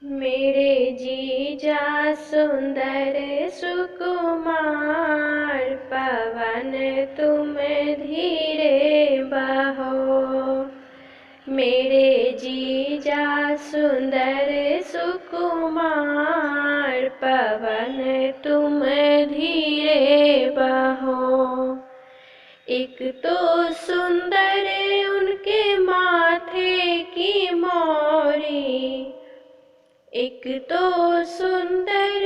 मेरे जीजा सुंदर सुकुमार, पवन तुम धीरे बहो। मेरे जीजा सुंदर सुकुमार, पवन तुम धीरे बहो। एक तो सुंदर उनके माथे की मौरी, एक तो सुंदर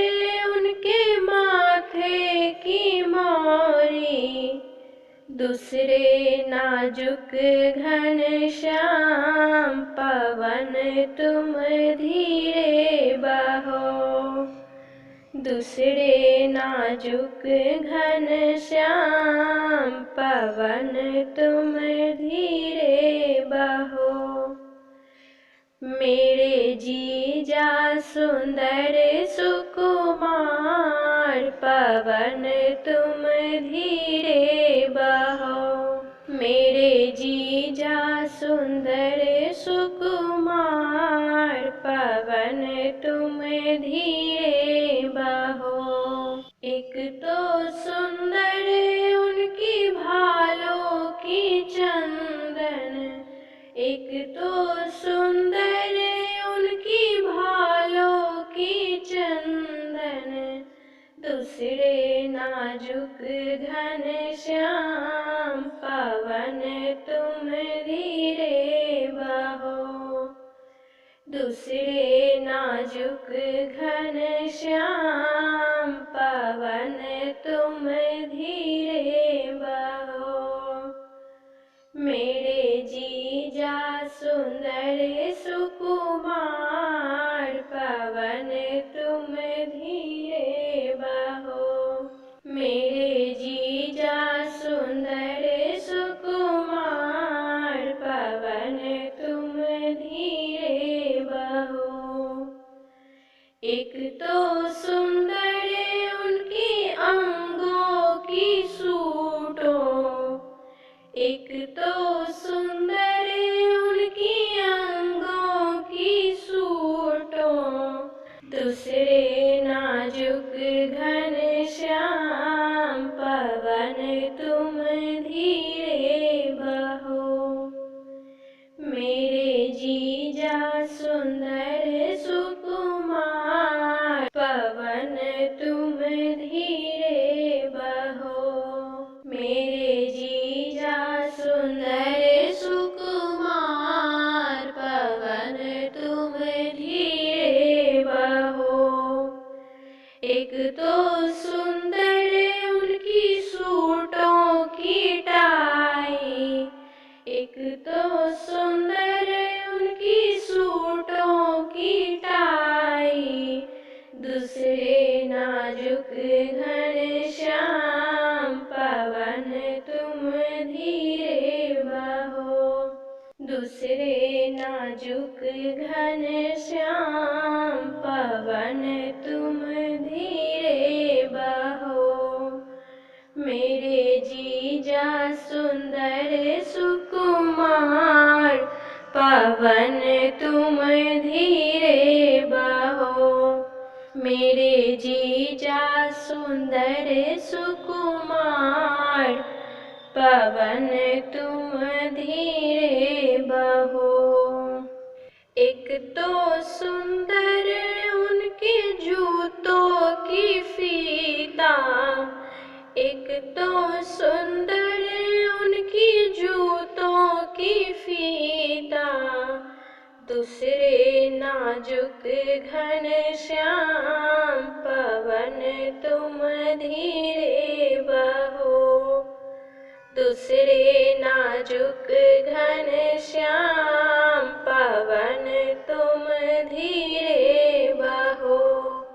उनके माथे की मौरी, दूसरे नाजुक घनश्याम, पवन तुम धीरे बहो। दूसरे नाजुक घनश्याम, पवन तुम धीरे बहो। मेरे जीजा सुंदर सुकुमार, पवन तुम धीरे बहो। मेरे जीजा सुंदर सुकुमार, पवन तुम धीरे बहो। एक तो सुंदर उनकी भालों की चंदन, एक तो सुंदर उनकी भालों की चंदन, दूसरे नाजुक घनश्याम, पवन तुम धीरे बहो। दूसरे नाजुक घनश्याम, पवन तुम धीरे बहो। मेरे जीजा सुंदर सुकुमार, पवन तुम धीरे बहो। मेरे जीजा सुंदर सुकुमार, पवन तुम धीरे बहो। एक तो सुंदर उनकी अंगों की सूटों, एक तो सुंदर उनकी अंगों की सूटों, दूसरे नाजुक घनश्याम, पवन तुम धीरे बहो। मेरे जीजा सुंदर सुकुमार, पवन तुम धीरे बहो। मेरे जीजा सुंदर सुकुमार, पवन तुम धीरे बहो। एक तो सुंदर उनकी सूटों की टाई, एक तो सुंदर उनकी सूटों की टाई, दूसरे नाजुक घनश्याम, पवन तुम धीरे बहो। दूसरे नाजुक घनश्याम, पवन तुम धीरे बहो। मेरे जीजा सुंदर सुकुमार, पवन तुम धीरे बहो। मेरे जीजा सुंदर सुकुमार, पवन तुम धीरे बहो। एक तो सुंदर उनके जूतों की फीता, एक तो सुंदर उनकी जूतों की फीता, दूसरे नाजुक घनश्याम, पवन तुम धीरे बहो। दूसरे नाजुक घनश्याम,